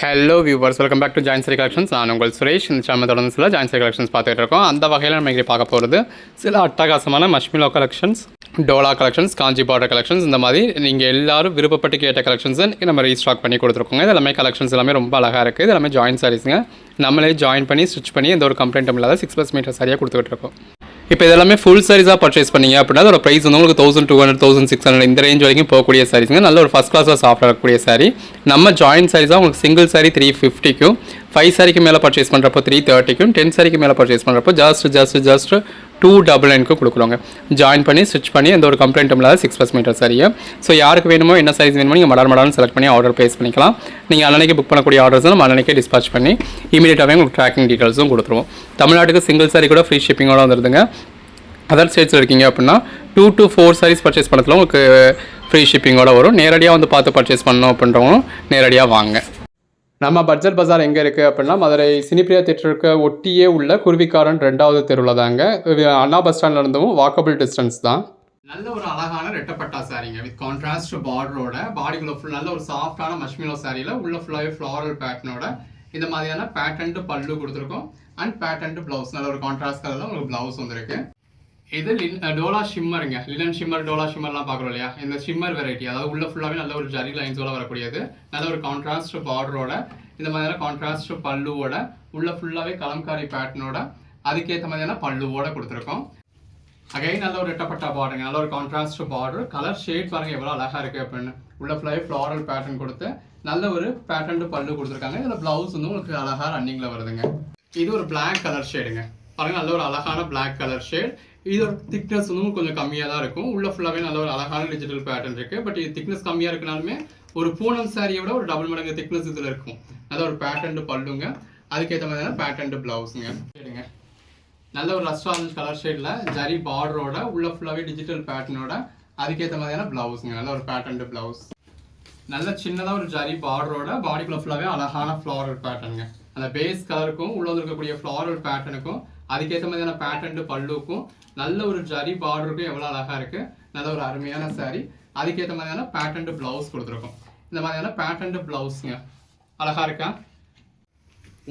Hello viewers, welcome back to join sari collections. நான் உங்கள் சுரேஷ். இந்த சேனல் தொடர்ந்து சில ஜாயின் சாரி கலெக்ஷன்ஸ் பார்த்துட்டு இருக்கோம். அந்த வகையில் நம்ம இங்கே பார்க்க போகிறது சில அட்டகாசமான மஷ்மிலோ கலெக்ஷன்ஸ், டோலா கலெக்ஷன்ஸ், காஞ்சி பார்டர் கலெக்ஷன்ஸ், இந்த மாதிரி நீங்கள் எல்லாரும் விருப்பப்பட்டு கேட்ட கலெக்ஷன்ஸ் நம்ம ரீஸ்டாக் பண்ணி கொடுத்துருக்கோங்க. இது எல்லாமே கலெக்ஷன்ஸ் எல்லாமே ரொம்ப அழகாக இருக்குது. இது எல்லாமே ஜாயின் சாரீஸுங்க. நம்மளே ஜாயின் பண்ணி ஸ்டிச் பண்ணி எந்த ஒரு கம்ப்ளைண்ட்டும் இல்லாத 6+ மீட்டர் சரியாக கொடுத்துக்கிட்டு இருக்கோம். இப்போ இதெல்லாமே ஃபுல் சாரீஸாக பர்ச்சேஸ் பண்ணீங்க அப்படின்னா அதோட ப்ரைஸ் வந்து உங்களுக்கு 1200, 1600 இந்த ரேஞ்ச் வரைக்கும் போகக்கூடிய சாரீஸுங்க. நல்ல ஒரு ஃபஸ்ட் கிளாஸாக சாஃப்டாக இருக்கக்கூடிய சாரீ. நம்ம ஜாயின் சாரீஸாக உங்களுக்கு சிங்கிள் சாரீ 350க்கும், 5 சாரிக்கு மேலே பர்ச்சேஸ் பண்ணுறப்போ 330க்கும், 10 சாரிக்கு மேலே பர்ச்சேஸ் பண்ணுறப்போ ஜஸ்ட் 299க்கு கொடுக்குறோங்க. ஜாயின் பண்ணி ஸ்டிச் பண்ணி எந்த ஒரு கம்ப்ளைண்ட்டும் இல்லாத 6+ மீட்டர் சாரியை. ஸோ யாருக்கு வேணுமோ என்ன சைஸ் வேணுமோ நீங்கள் மடார்னு செலக்ட் பண்ணி ஆர்டர் ப்ளேஸ் பண்ணிக்கலாம். நீங்கள் அன்னைக்கு புக் பண்ணக்கூடிய ஆர்டர்ஸும் நம்ம அன்னைக்கே டிஸ்பாச் பண்ணி இமீடியட்டாகவே உங்களுக்கு ட்ராக்கிங் டீட்டெயில்ஸும் கொடுத்துருவோம். தமிழ்நாட்டுக்கு சிங்கிள் சாரி கூட ஃப்ரீ ஷிப்பிங்கோட வந்துருதுங்க. அதர் ஸ்டேட்ஸில் இருக்கீங்க அப்படின்னா 2 to 4 சாரீஸ் பர்ச்சேஸ் பண்ணத்தில் உங்களுக்கு ஃப்ரீ ஷிப்பிங்கோட வரும். நேரடியாக வந்து பார்த்து பர்ச்சேஸ் பண்ணணும் அப்படின்றவங்களும் நேரடியாக வாங்க. நம்ம பட்ஜெட் பஜார் எங்கே இருக்குது அப்படின்னா மதுரை சினிப்பிரியா தேட்டருக்கு ஒட்டியே உள்ள குருவிக்காரன் 2வது தெருவில் தாங்க. அண்ணா பஸ் ஸ்டாண்டில் இருந்தும் வாக்கபிள் டிஸ்டன்ஸ் தான். நல்ல ஒரு அழகான ரெட்டப்பட்டா சாரீங்க வித் கான்ட்ராஸ்ட் பார்டரோட, பாடிக்குள்ள ஃபுல் நல்ல ஒரு சாஃப்டான மஷ்மிலோ சாரியில் உள்ள ஃபுல்லாகவே ஃப்ளாரல் பேட்டர்னோட இந்த மாதிரியான பேட்டர்ன் பல்லு கொடுத்துருக்கோம். அண்ட் பேட்டர்ன் ப்ளவுஸ் நல்ல ஒரு கான்ட்ராஸ்ட் கலரில் உங்களுக்கு ப்ளவுஸ் வந்துருக்கு. இது டோலா ஷிம்மருங்க. லினன் ஷிம்மர், டோலா ஷிம்மர்லாம் பார்க்குறோம் இல்லையா, இந்த ஷிம்மர் வெரைட்டி. அதாவது உள்ள ஃபுல்லாகவே நல்ல ஒரு ஜரி லைன்ஸோட வரக்கூடியது. நல்ல ஒரு கான்ட்ராஸ்ட் பார்டரோட இந்த மாதிரியான கான்ட்ராஸ்ட் பல்லுவோட உள்ள ஃபுல்லாகவே கலம்காரி பேட்டர்னோட அதுக்கேற்ற மாதிரியான பல்லுவோட கொடுத்துருக்கோம். அகைன் நல்ல ஒரு ரெட்டப்பட்டா பார்டருங்க. நல்ல ஒரு கான்ட்ராஸ்ட் பார்டர். கலர் ஷேட் பாருங்க எவ்வளோ அழகாக இருக்குது அப்படின்னு. உள்ள ஃபுல்லாகவே ஃப்ளாரல் பேட்டர்ன் கொடுத்து நல்ல ஒரு பேட்டர்ன் பல்லு கொடுத்துருக்காங்க. இதில் ப்ளவுஸ் வந்து உங்களுக்கு அழகாக ரன்னிங்கில் வருதுங்க. இது ஒரு பிளாக் கலர் ஷேடுங்க. பாருங்க நல்ல ஒரு அழகான பிளாக் கலர் ஷேட். இதோட திக்னஸ் வந்து கொஞ்சம் கம்மியாக தான் இருக்கும். உள்ள ஃபுல்லாகவே நல்ல ஒரு அழகான டிஜிட்டல் பேட்டர்ன் இருக்குது. பட் இது திக்னஸ் கம்மியாக இருக்கனாலுமே ஒரு பூனம் சாரியை விட ஒரு டபுள் மடங்கு திக்னஸ் இதில் இருக்கும். நல்ல ஒரு பேட்டர்ன் பல்லுங்க. அதுக்கேற்ற மாதிரியான பேட்டர்ன் ப்ளவுஸுங்க. சரிங்க, நல்ல ஒரு ரஸ்ட் ஆரஞ்சு கலர் ஷேடில் ஜரி பார்டரோட உள்ள ஃபுல்லாகவே டிஜிட்டல் பேட்டர்னோட அதுக்கேற்ற மாதிரியான ப்ளவுஸுங்க. நல்ல ஒரு பேட்டர்ன் ப்ளவுஸ். நல்ல சின்னதாக ஒரு ஜரி பார்டரோட பாடிக்குள்ள ஃபுல்லாகவே அழகான ஃப்ளாரல் பேட்டர்னுங்க. அந்த பேஸ் கலருக்கும் உள்ள இருக்கக்கூடிய ஃப்ளாரல் பேட்டர்னுக்கும் அதுக்கேற்ற மாதிரியான பேட்டர்ன் பல்லுக்கும் நல்ல ஒரு ஜரி பார்டருக்கும் எவ்வளோ அழகாக இருக்குது. நல்ல ஒரு அருமையான சாரீ. அதுக்கேற்ற மாதிரியான பேட்டர்ன் ப்ளவுஸ் கொடுத்துருக்கோம். இந்த மாதிரியான பேட்டர்ன் ப்ளவுஸுங்க அழகாக இருக்கா.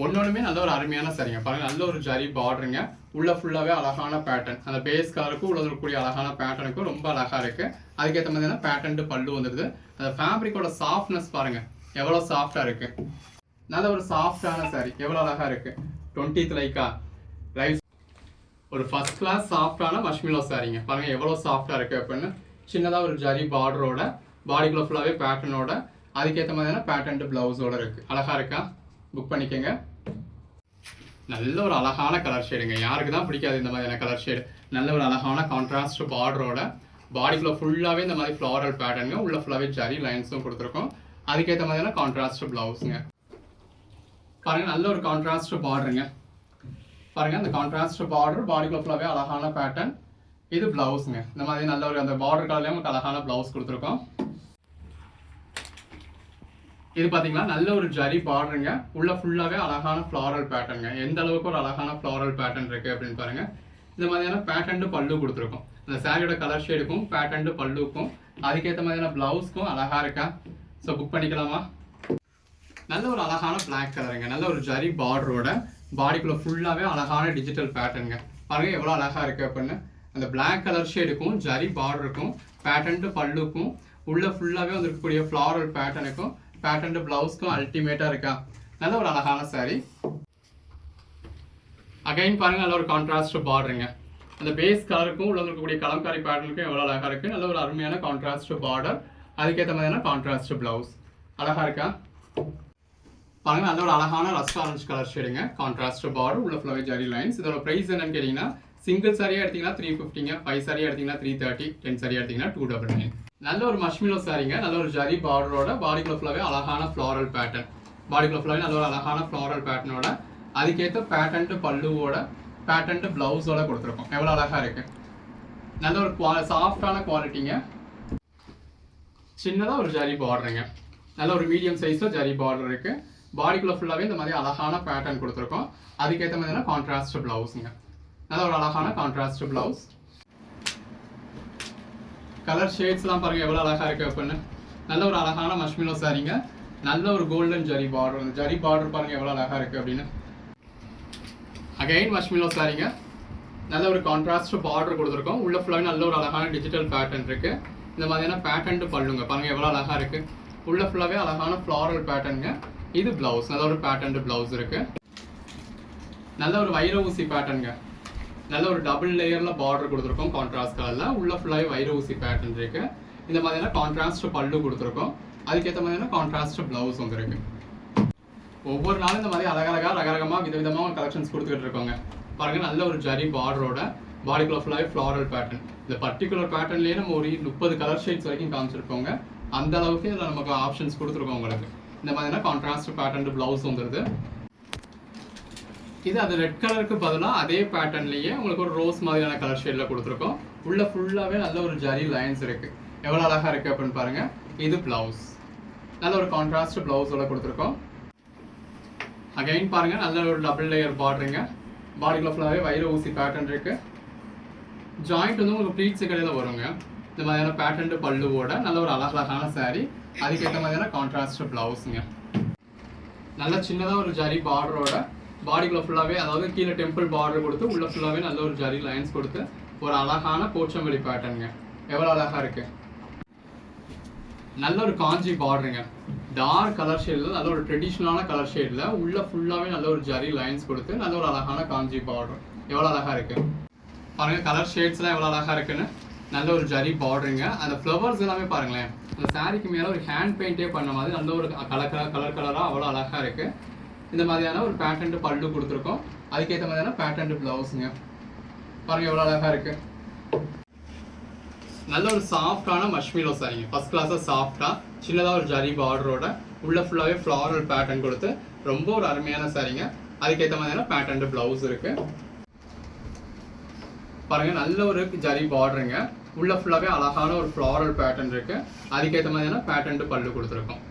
ஒன்னொன்றுமே நல்ல ஒரு அருமையான சாரிங்க. பாருங்கள் நல்ல ஒரு ஜரி பார்டருங்க. உள்ள ஃபுல்லாகவே அழகான பேட்டர்ன். அந்த பேஸ் கலருக்கும் உள்ள இருக்கக்கூடிய அழகான பேட்டர்னுக்கும் ரொம்ப அழகாக இருக்குது. அதுக்கேற்ற மாதிரியான பேட்டர்ன் பல்லு வந்துடுது. அந்த ஃபேப்ரிக்கோட சாஃப்ட்னஸ் பாருங்கள் எவ்வளோ சாஃப்டாக இருக்குது. நல்ல ஒரு சாஃப்டான சாரி எவ்வளோ அழகாக இருக்குது. 20th லைக்கா ரைஸ் ஒரு ஃபர்ஸ்ட் கிளாஸ் சாஃப்டான மஷ்மிலோ சாரிங்க. பாருங்கள் எவ்வளோ சாஃப்டாக இருக்குது அப்படின்னு. சின்னதாக ஒரு ஜரி பார்டரோட பாடிக்குள்ள ஃபுல்லாகவே பேட்டர்னோட அதுக்கேற்ற மாதிரியான பேட்டர்ன் ப்ளவுஸோட இருக்குது. அழகாக இருக்கா, புக் பண்ணிக்கோங்க. நல்ல ஒரு அழகான கலர் ஷேடுங்க. யாருக்கு தான் பிடிக்காது இந்த மாதிரியான கலர் ஷேடு. நல்ல ஒரு அழகான கான்ட்ராஸ்ட் பார்டரோட பாடிக்குள்ள ஃபுல்லாகவே இந்த மாதிரி ஃப்ளாரல் பேட்டர்னுங்க. உள்ள ஃபுல்லாகவே ஜரி லைன்ஸும் கொடுத்துருக்கோம். அதுக்கேற்ற மாதிரியான கான்ட்ராஸ்ட் ப்ளவுஸுங்க. பாருங்கள் நல்ல ஒரு கான்ட்ராஸ்ட் பார்டருங்க. பாருங்கள் அந்த கான்ட்ராஸ்ட் பார்டர் பாடிக்குள்ள ஃபுல்லாகவே அழகான பேட்டர்ன். இது ப்ளவுஸுங்க. இந்த மாதிரி நல்ல ஒரு அந்த பார்டர் கலர்லேயும் உங்களுக்கு அழகான ப்ளவுஸ் கொடுத்துருக்கோம். இது பார்த்தீங்கன்னா நல்ல ஒரு ஜரி பார்டருங்க. உள்ள ஃபுல்லாகவே அழகான ஃப்ளாரல் பேட்டர்னுங்க. எந்த அளவுக்கு ஒரு அழகான ஃப்ளாரல் பேட்டர்ன் இருக்குது அப்படின்னு பாருங்கள். இந்த மாதிரியான பேட்டர்ன் பல்லு கொடுத்துருக்கோம். அந்த சாரியோட கலர் ஷேடுக்கும் பேட்டர்ன் பல்லுக்கும் அதுக்கேற்ற மாதிரியான ப்ளவுஸ்க்கும் அழகாக இருக்கா. ஸோ புக் பண்ணிக்கலாமா. நல்ல ஒரு அழகான பிளாக் கலருங்க. நல்ல ஒரு ஜரி பார்டரோட பாடிக்குள்ள ஃபுல்லாகவே அழகான டிஜிட்டல் பேட்டர்னுங்க. பாருங்கள் எவ்வளோ அழகாக இருக்குது அப்படின்னு. அந்த பிளாக் கலர் ஷேடுக்கும் ஜரி பார்டருக்கும் பேட்டர்ன் பல்லுக்கும் உள்ள ஃபுல்லாகவே வந்துருக்கக்கூடிய ஃப்ளாரல் பேட்டர்னுக்கும் பேட்டர்ன் ப்ளவுஸ்க்கும் அல்டிமேட்டாக இருக்கா. நல்ல ஒரு அழகான சாரி. அகைன் பாருங்கள் நல்ல ஒரு கான்ட்ராஸ்ட் பார்டருங்க. அந்த பேஸ் கலருக்கும் உள்ள இருக்கக்கூடிய கலம்காரி பேட்டர்னுக்கும் எவ்வளோ அழகாக இருக்குது. நல்ல ஒரு அருமையான கான்ட்ராஸ்ட் பார்டர். அதுக்கேற்ற மாதிரியான கான்ட்ராஸ்ட் ப்ளவுஸ் அழகாக இருக்கா. பாருங்க நல்ல ஒரு அழகான ரஸ்ட் ஆரஞ்சு கலர் ஷேடுங்க. கான்ட்ராஸ்ட் பார்டர் உள்ள ஃபுல்லாகவே ஜரி லைன்ஸ். இதோட ப்ரைஸ் என்னன்னு கேட்டிங்கன்னா சிங்கிள் சாரியாக எடுத்திங்கன்னா 350ங்க, 5 சாரியாக எடுத்திங்கன்னா 330, 10 சாரியாக எடுத்திங்கன்னா 299. நல்ல ஒரு மஷ்மிலோ சாரிங்க. நல்ல ஒரு ஜரி பார்டரோட பாடிக்குள்ள ஃபுல்லாகவே அழகான ஃப்ளாரல் பேட்டர்ன். பாடிக்குள்ள ஃபுல்லாகவே நல்ல ஒரு அழகான ஃப்ளாரல் பேட்டர்னோட அதுக்கேற்ற பேட்டர்ன் பல்லுவோட பேட்டர்ன் ப்ளவுஸோட கொடுத்துருக்கோம். எவ்வளோ அழகாக இருக்குது. நல்ல ஒரு சாஃப்டான குவாலிட்டிங்க. சின்னதாக ஒரு ஜரி பார்டருங்க. நல்ல ஒரு மீடியம் சைஸில் ஜரி பார்டர் இருக்குது. பாடிக்குள்ள ஃபுல்லாகவே இந்த மாதிரி அழகான பேட்டர்ன் கொடுத்துருக்கோம். அதுக்கேற்ற மாதிரியான கான்ட்ராஸ்ட் ப்ளவுஸுங்க. நல்ல ஒரு அழகான கான்ட்ராஸ்ட் ப்ளவுஸ். கலர் ஷேட்ஸ்லாம் பாருங்கள் எவ்வளோ அழகாக இருக்குது அப்படின்னு. நல்ல ஒரு அழகான மஷ்மிலோ சாரிங்க. நல்ல ஒரு கோல்டன் ஜரி பார்டர். அந்த ஜரி பார்டர் பாருங்கள் எவ்வளோ அழகாக இருக்குது அப்படின்னு. அகைன் மஷ்மிலோ சாரிங்க. நல்ல ஒரு கான்ட்ராஸ்ட் பார்டர் கொடுத்துருக்கோம். உள்ள ஃபுல்லாகவே நல்ல ஒரு அழகான டிஜிட்டல் பேட்டர்ன் இருக்குது. இந்த மாதிரியான பேட்டர்ன் பல்லுங்க பாருங்கள் எவ்வளோ அழகாக இருக்குது. உள்ள ஃபுல்லாகவே அழகான ஃப்ளாரல் பேட்டர்னுங்க. இது ப்ளவுஸ், நல்ல ஒரு பேட்டர்ன் ப்ளவுஸ் இருக்குது. நல்ல ஒரு வைர ஊசி பேட்டர்னுங்க. நல்ல ஒரு டபுள் லேயரில் பார்டர் கொடுத்துருக்கோம் கான்ட்ராஸ்ட் கலரில். உள்ள ஃபுல்லாகவே வைர ஊசி பேட்டர்ன் இருக்குது. இந்த மாதிரியான கான்ட்ராஸ்ட் பல்லு கொடுத்துருக்கோம். அதுக்கேற்ற மாதிரியான கான்ட்ராஸ்ட் ப்ளவுஸ் வந்துருக்கு. ஒவ்வொரு நாளும் இந்த மாதிரி அழகழகாக ரகரகமாக விதவிதமாக கலெக்ஷன்ஸ் கொடுத்துக்கிட்டு இருக்கோங்க. பாருங்கள் நல்ல ஒரு ஜரி பார்டரோட பாடிக்குள்ள ஃபுல்லாகவே ஃப்ளாரல் பேட்டர்ன். இந்த பர்டிகுலர் பேட்டர்ன்லேயே நம்ம ஒரு 30 கலர் ஷேட்ஸ் வரைக்கும் காமிச்சிருக்கோங்க. அந்த அளவுக்கு இதில் நமக்கு ஆப்ஷன்ஸ் கொடுத்துருக்கோம் உங்களுக்கு. இந்த மாதிரியான கான்ட்ராஸ்ட் பேட்டர்ன் ப்ளவுஸ் வந்துடுது. இது அது ரெட் கலருக்கு பதிலாக அதே பேட்டர்ன்லேயே உங்களுக்கு ஒரு ரோஸ் மாதிரியான கலர் ஷேடில் கொடுத்துருக்கோம். உள்ள ஃபுல்லாகவே நல்ல ஒரு ஜரி லைன்ஸ் இருக்குது. எவ்வளோ அழகாக இருக்குது அப்படின்னு பாருங்கள். இது ப்ளவுஸ், நல்ல ஒரு கான்ட்ராஸ்ட் ப்ளவுஸோட கொடுத்துருக்கோம். அகைன் பாருங்கள் நல்ல ஒரு டபுள் லேயர் பார்டருங்க. பாடிக்குள்ள ஃபுல்லாகவே வைர ஊசி பேட்டர்ன் இருக்குது. ஜாயிண்ட் வந்து உங்களுக்கு ப்ளீட்ஸு கடையில் வருங்க. இந்த மாதிரியான பேட்டர்ன் பல்லுவோட நல்ல ஒரு அழகழகான சாரீ. அதுக்கேற்ற மாதிரியான கான்ட்ராஸ்ட் ப்ளவுஸுங்க. நல்ல சின்னதாக ஒரு ஜரி பார்டரோட பாடிக்குள்ள ஃபுல்லாகவே, அதாவது கீழே டெம்பிள் பார்டர் கொடுத்து உள்ள ஃபுல்லாகவே நல்ல ஒரு ஜரி லைன்ஸ் கொடுத்து ஒரு அழகான போச்சம்பள்ளி பேட்டர்னுங்க. எவ்வளோ அழகாக இருக்குது. நல்ல ஒரு காஞ்சி பார்டருங்க. டார்க் கலர் ஷேடில் நல்ல ஒரு ட்ரெடிஷ்னலான கலர் ஷேடில் உள்ள ஃபுல்லாகவே நல்ல ஒரு ஜரி லைன்ஸ் கொடுத்து நல்ல ஒரு அழகான காஞ்சி பார்டர். எவ்வளோ அழகாக இருக்குது பாருங்கள். கலர் ஷேட்ஸ்லாம் எவ்வளோ அழகாக இருக்குன்னு. நல்ல ஒரு ஜரி பார்டருங்க. அந்த ஃப்ளவர்ஸ் எல்லாமே பாருங்களேன், அந்த சாரீக்கு மேலே ஒரு ஹேண்ட் பெயிண்டே பண்ண மாதிரி நல்ல ஒரு கலராக அவ்வளோ அழகாக இருக்குது. இந்த மாதிரியான ஒரு பேட்டர்ன் பல்லு கொடுத்துருக்கோம். அதுக்கேற்ற மாதிரியான பேட்டர்ன் ப்ளவுஸுங்க. பாருங்கள் எவ்வளோ அழகாக இருக்குது. நல்ல ஒரு சாஃப்டான மஷ்மிலோ சாரிங்க. ஃபர்ஸ்ட் கிளாஸாக சாஃப்டாக சின்னதாக ஒரு ஜரி பார்டரோட உள்ள ஃபுல்லாகவே ஃப்ளாரல் பேட்டர்ன் கொடுத்து ரொம்ப ஒரு அருமையான சாரிங்க. அதுக்கேற்ற மாதிரியான பேட்டர்ன் ப்ளவுஸ் இருக்குது. பாருங்கள் நல்ல ஒரு ஜரி பார்டருங்க. உள்ள ஃபுல்லாகவே அழகான ஒரு ஃப்ளாரல் பேட்டர்ன் இருக்குது. அதுக்கேற்ற மாதிரியான பேட்டர்ன் பல்லு கொடுத்துருக்கோம்.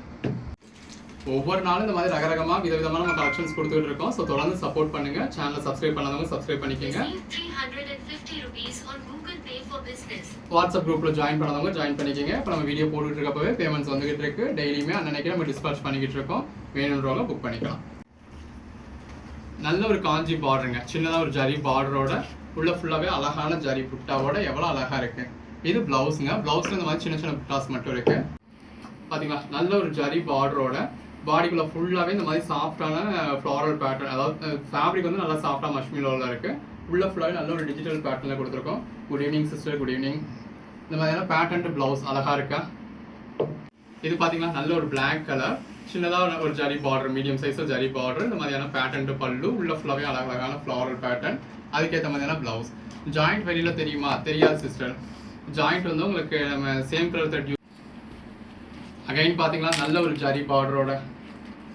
ஒவ்வொரு நாளும் இந்த மாதிரி ரகரகமாக விதவிதமான நம்ம கலெக்ஷன்ஸ் கொடுத்துட்டு இருக்கோம். ஸோ தொடர்ந்து சப்போர்ட் பண்ணுங்க. சேனலை சப்ஸ்கிரைப் பண்ணாதவங்க சப்ஸ்கிரைப் பண்ணிக்கோங்க. வாட்ஸ்அப் குரூப்பில் ஜாயின் பண்ணாதவங்க ஜாயின் பண்ணிக்கோங்க. இப்போ நம்ம வீடியோ போட்டுட்டு இருக்கப்பவே பேமெண்ட்ஸ் வந்துகிட்டு இருக்கு. டெய்லியுமே அன்னைக்கு நம்ம டிஸ்பேச் பண்ணிக்கிட்டு இருக்கோம். வேணுன்றவங்க புக் பண்ணிக்கலாம். நல்ல ஒரு காஞ்சி பார்டருங்க. சின்னதாக ஒரு ஜரி பார்டரோட உள்ள ஃபுல்லாகவே அழகான ஜரி புட்டாவோட எவ்வளோ அழகாக இருக்குது. இது ப்ளவுஸுங்க. ப்ளவுஸில் இந்த மாதிரி சின்ன சின்ன புட்டாஸ் மட்டும் இருக்குது. பார்த்தீங்களா நல்ல ஒரு ஜரி பார்டரோட பாடிக்குள்ள ஃபுல்லாகவே இந்த மாதிரி சாஃப்டான ஃப்ளாரல் பேட்டர்ன், அதாவது ஃபேப்ரிக் வந்து நல்லா சாஃப்டாக மஷ்மிலோவில் இருக்குது. உள்ள ஃபுல்லாகவே நல்ல ஒரு டிஜிட்டல் பேட்டர்னில் கொடுத்துருக்கோம். Good evening sister, good evening. இந்த மாதிரியான பேட்டர்ன் ப்ளவுஸ் அழகாக இருக்கா. இது பார்த்தீங்கன்னா நல்ல ஒரு பிளாக் கலர், சின்னதாக ஒரு ஜரி பார்டர், மீடியம் சைஸில் ஜரி பார்டர். இந்த மாதிரியான பேட்டர்ன் பல்லு, உள்ள ஃபுல்லாகவே அழகழகான ஃப்ளாரல் பேட்டர்ன். அதுக்கேற்ற மாதிரியான ப்ளவுஸ். ஜாயிண்ட் வெளியில் தெரியுமா? தெரியாது சிஸ்டர். ஜாயிண்ட் வந்து உங்களுக்கு நம்ம சேம் கலர் த்ரெட். அகைன் பார்த்தீங்களா நல்ல ஒரு ஜரி பார்டரோட